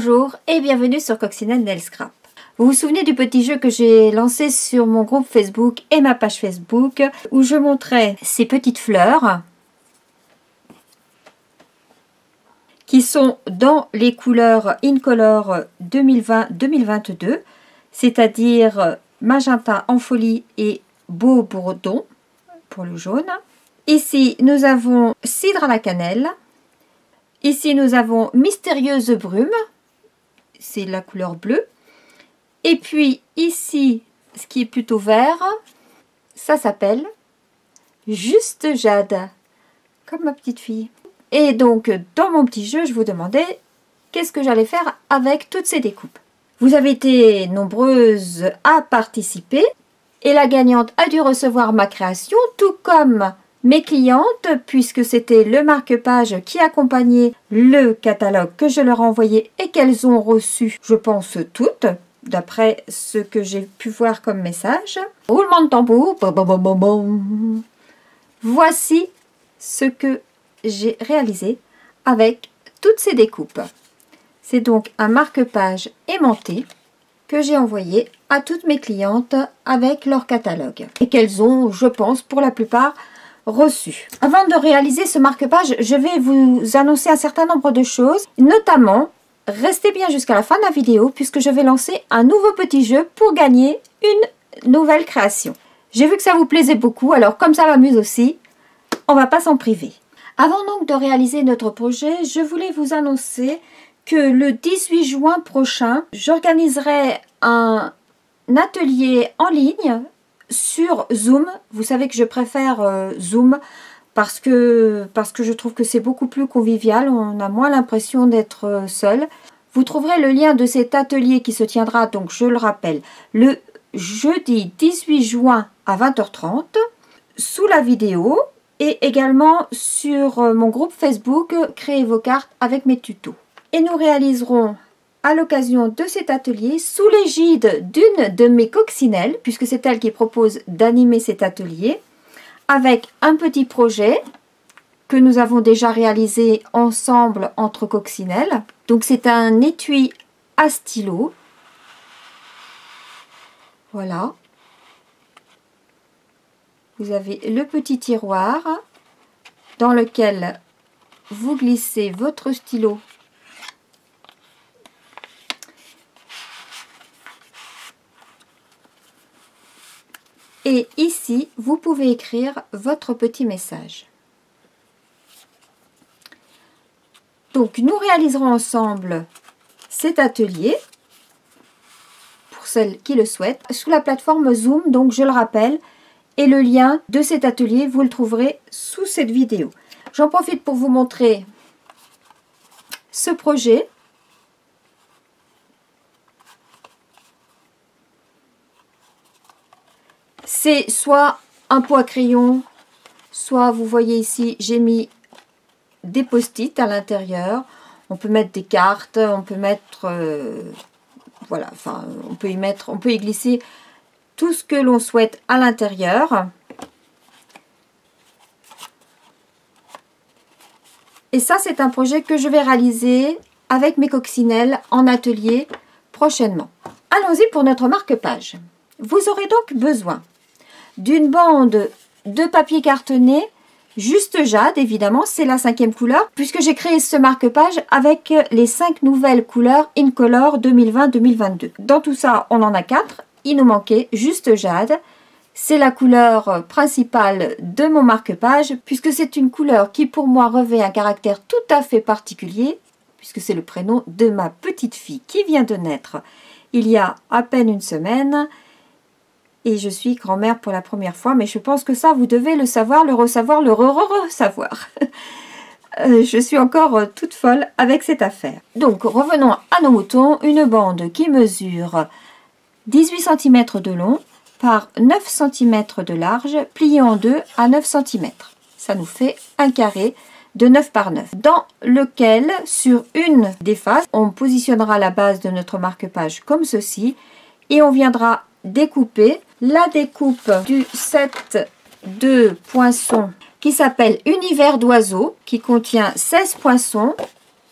Bonjour et bienvenue sur Coccinelle Nail Scrap. Vous vous souvenez du petit jeu que j'ai lancé sur mon groupe Facebook et ma page Facebook où je montrais ces petites fleurs qui sont dans les couleurs Incolor 2020-2022, c'est-à-dire magenta en folie et beau bourdon pour le jaune. Ici, nous avons cidre à la cannelle. Ici, nous avons mystérieuse brume, c'est la couleur bleue. Et puis ici, ce qui est plutôt vert, ça s'appelle juste jade, comme ma petite fille. Et donc, dans mon petit jeu, je vous demandais qu'est-ce que j'allais faire avec toutes ces découpes. Vous avez été nombreuses à participer et la gagnante a dû recevoir ma création, tout comme mes clientes, puisque c'était le marque-page qui accompagnait le catalogue que je leur ai envoyé et qu'elles ont reçu, je pense toutes, d'après ce que j'ai pu voir comme message. Roulement de tambour. Voici ce que j'ai réalisé avec toutes ces découpes. C'est donc un marque-page aimanté que j'ai envoyé à toutes mes clientes avec leur catalogue et qu'elles ont, je pense, pour la plupart reçu. Avant de réaliser ce marque-page, je vais vous annoncer un certain nombre de choses, notamment, restez bien jusqu'à la fin de la vidéo puisque je vais lancer un nouveau petit jeu pour gagner une nouvelle création. J'ai vu que ça vous plaisait beaucoup, alors comme ça m'amuse aussi, on va pas s'en priver. Avant donc de réaliser notre projet, je voulais vous annoncer que le 18 juin prochain, j'organiserai un atelier en ligne sur Zoom. Vous savez que je préfère Zoom parce que je trouve que c'est beaucoup plus convivial. On a moins l'impression d'être seul. Vous trouverez le lien de cet atelier qui se tiendra, donc je le rappelle, le jeudi 18 juin à 20h30 sous la vidéo et également sur mon groupe Facebook Créez vos cartes avec mes tutos. Et nous réaliserons à l'occasion de cet atelier, sous l'égide d'une de mes coccinelles, puisque c'est elle qui propose d'animer cet atelier, avec un petit projet que nous avons déjà réalisé ensemble entre coccinelles. Donc c'est un étui à stylo. Voilà. Vous avez le petit tiroir dans lequel vous glissez votre stylo . Et ici, vous pouvez écrire votre petit message. Donc, nous réaliserons ensemble cet atelier, pour celles qui le souhaitent, sous la plateforme Zoom, donc je le rappelle, et le lien de cet atelier, vous le trouverez sous cette vidéo. J'en profite pour vous montrer ce projet. C'est soit un pot à crayon, soit vous voyez ici, j'ai mis des post-it à l'intérieur. On peut mettre des cartes, on peut mettre, voilà, enfin, on peut y glisser tout ce que l'on souhaite à l'intérieur. Et ça, c'est un projet que je vais réaliser avec mes coccinelles en atelier prochainement. Allons-y pour notre marque-page. Vous aurez donc besoin d'une bande de papier cartonné, juste jade, évidemment, c'est la 5e couleur, puisque j'ai créé ce marque-page avec les 5 nouvelles couleurs Incolor 2020-2022. Dans tout ça, on en a 4. Il nous manquait juste jade. C'est la couleur principale de mon marque-page, puisque c'est une couleur qui, pour moi, revêt un caractère tout à fait particulier, puisque c'est le prénom de ma petite fille qui vient de naître il y a à peine une semaine. Et je suis grand-mère pour la première fois, mais je pense que ça, vous devez le savoir, le ressavoir, le re-savoir. Je suis encore toute folle avec cette affaire. Donc, revenons à nos moutons. Une bande qui mesure 18 cm de long par 9 cm de large, pliée en deux à 9 cm. Ça nous fait un carré de 9 par 9, dans lequel, sur une des faces, on positionnera la base de notre marque-page comme ceci, et on viendra découper la découpe du set de poinçons qui s'appelle Univers d'oiseaux, qui contient 16 poinçons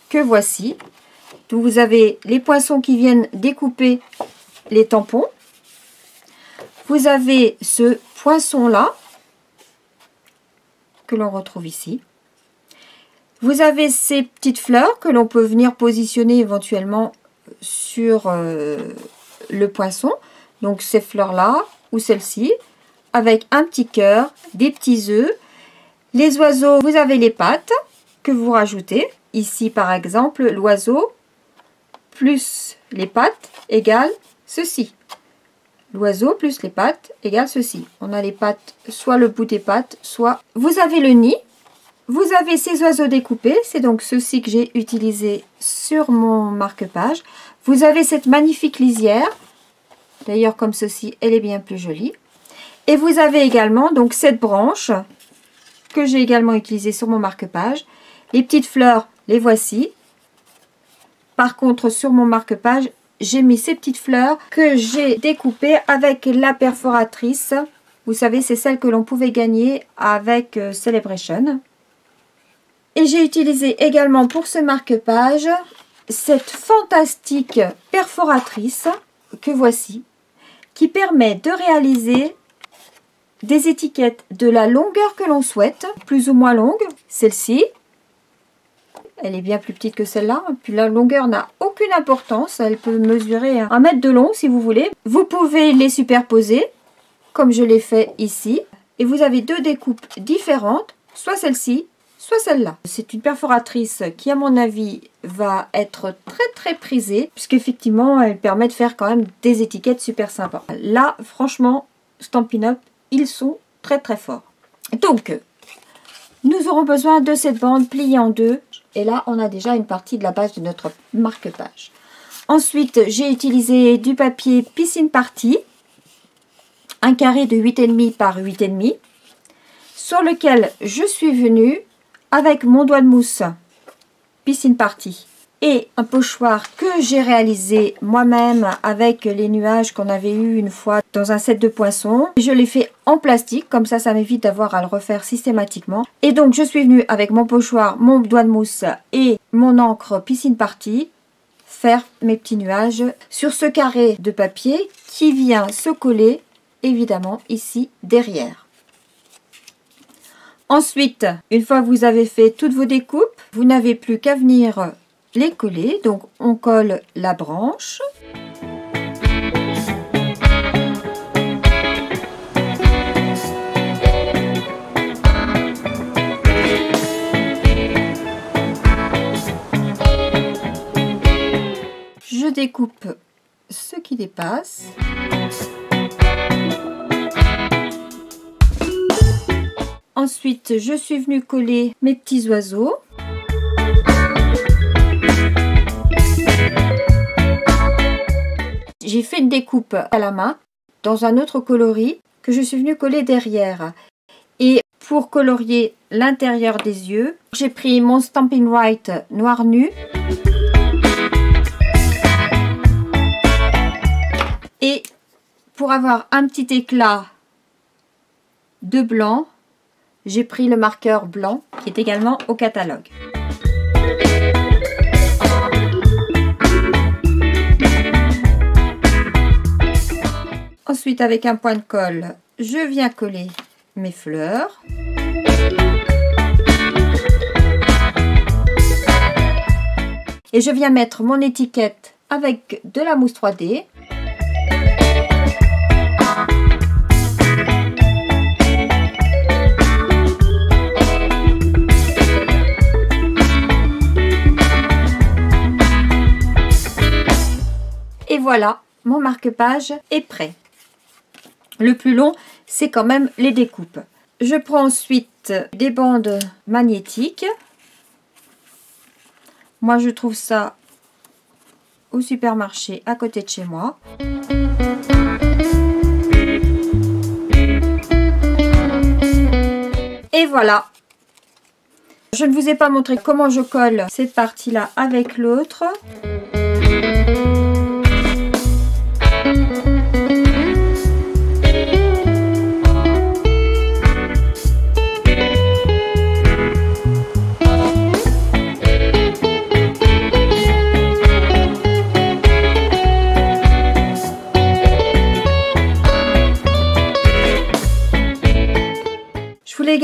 que voici. Donc vous avez les poinçons qui viennent découper les tampons. Vous avez ce poinçon-là, que l'on retrouve ici. Vous avez ces petites fleurs que l'on peut venir positionner éventuellement sur le poinçon. Donc ces fleurs-là ou celle-ci, avec un petit cœur, des petits œufs. Les oiseaux, vous avez les pattes que vous rajoutez. Ici par exemple, l'oiseau plus les pattes égale ceci. L'oiseau plus les pattes égale ceci. On a les pattes, soit le bout des pattes, soit... Vous avez le nid. Vous avez ces oiseaux découpés. C'est donc ceux-ci que j'ai utilisé sur mon marque-page. Vous avez cette magnifique lisière. D'ailleurs, comme ceci, elle est bien plus jolie. Et vous avez également donc cette branche que j'ai également utilisée sur mon marque-page. Les petites fleurs, les voici. Par contre, sur mon marque-page, j'ai mis ces petites fleurs que j'ai découpées avec la perforatrice. Vous savez, c'est celle que l'on pouvait gagner avec Celebration. Et j'ai utilisé également pour ce marque-page cette fantastique perforatrice que voici, qui permet de réaliser des étiquettes de la longueur que l'on souhaite, plus ou moins longue. Celle-ci, elle est bien plus petite que celle-là. Puis la longueur n'a aucune importance. Elle peut mesurer 1 mètre de long si vous voulez. Vous pouvez les superposer, comme je l'ai fait ici. Et vous avez 2 découpes différentes, soit celle-ci, soit celle-là. C'est une perforatrice qui, à mon avis, va être très prisée, puisqu'effectivement, elle permet de faire quand même des étiquettes super sympas. Là, franchement, Stampin' Up, ils sont très forts. Donc, nous aurons besoin de cette bande pliée en 2. Et là, on a déjà une partie de la base de notre marque-page. Ensuite, j'ai utilisé du papier Piscine Party, un carré de 8,5 par 8,5, sur lequel je suis venue avec mon doigt de mousse Piscine Party et un pochoir que j'ai réalisé moi-même avec les nuages qu'on avait eu une fois dans un set de poissons. Je l'ai fait en plastique, comme ça m'évite d'avoir à le refaire systématiquement. Et donc je suis venue avec mon pochoir, mon doigt de mousse et mon encre Piscine Party faire mes petits nuages sur ce carré de papier qui vient se coller évidemment ici derrière. Ensuite, une fois que vous avez fait toutes vos découpes, vous n'avez plus qu'à venir les coller. Donc on colle la branche. Je découpe ce qui dépasse. Ensuite, je suis venue coller mes petits oiseaux. J'ai fait une découpe à la main dans un autre coloris que je suis venue coller derrière. Et pour colorier l'intérieur des yeux, j'ai pris mon Stampin' White noir nu. Et pour avoir un petit éclat de blanc, j'ai pris le marqueur blanc qui est également au catalogue. Ensuite, avec un point de colle, je viens coller mes fleurs. Et je viens mettre mon étiquette avec de la mousse 3D. Et voilà, mon marque-page est prêt. Le plus long, c'est quand même les découpes. Je prends ensuite des bandes magnétiques. Moi, je trouve ça au supermarché à côté de chez moi. Et voilà. Je ne vous ai pas montré comment je colle cette partie-là avec l'autre.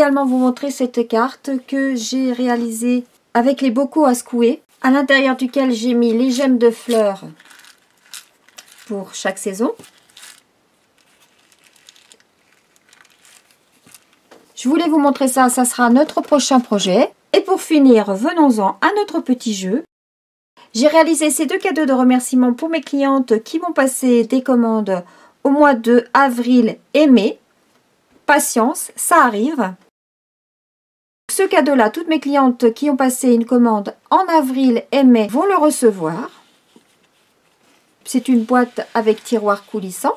également vous montrer cette carte que j'ai réalisée avec les bocaux à secouer, à l'intérieur duquel j'ai mis les gemmes de fleurs pour chaque saison. Je voulais vous montrer ça, ça sera notre prochain projet. Et pour finir, venons-en à notre petit jeu. J'ai réalisé ces 2 cadeaux de remerciement pour mes clientes qui m'ont passé des commandes au mois de avril et mai. Patience, ça arrive. Ce cadeau-là, toutes mes clientes qui ont passé une commande en avril et mai vont le recevoir. C'est une boîte avec tiroir coulissant.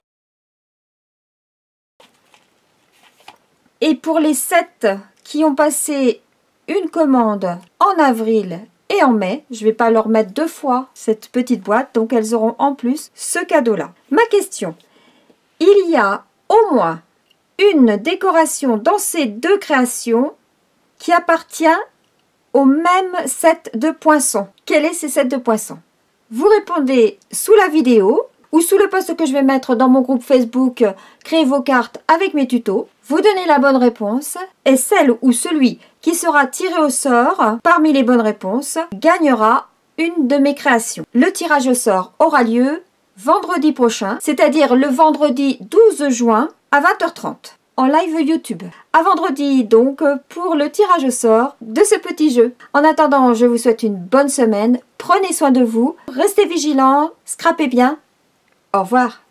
Et pour les 7 qui ont passé une commande en avril et en mai, je ne vais pas leur mettre 2 fois cette petite boîte, donc elles auront en plus ce cadeau-là. Ma question, il y a au moins une décoration dans ces 2 créations qui appartient au même set de poinçons. Quel est ce set de poinçons? Vous répondez sous la vidéo ou sous le post que je vais mettre dans mon groupe Facebook « Créez vos cartes avec mes tutos ». Vous donnez la bonne réponse et celle ou celui qui sera tiré au sort parmi les bonnes réponses gagnera une de mes créations. Le tirage au sort aura lieu vendredi prochain, c'est-à-dire le vendredi 12 juin à 20h30 en live YouTube. À vendredi donc pour le tirage au sort de ce petit jeu. En attendant, je vous souhaite une bonne semaine. Prenez soin de vous, restez vigilants, scrapez bien. Au revoir.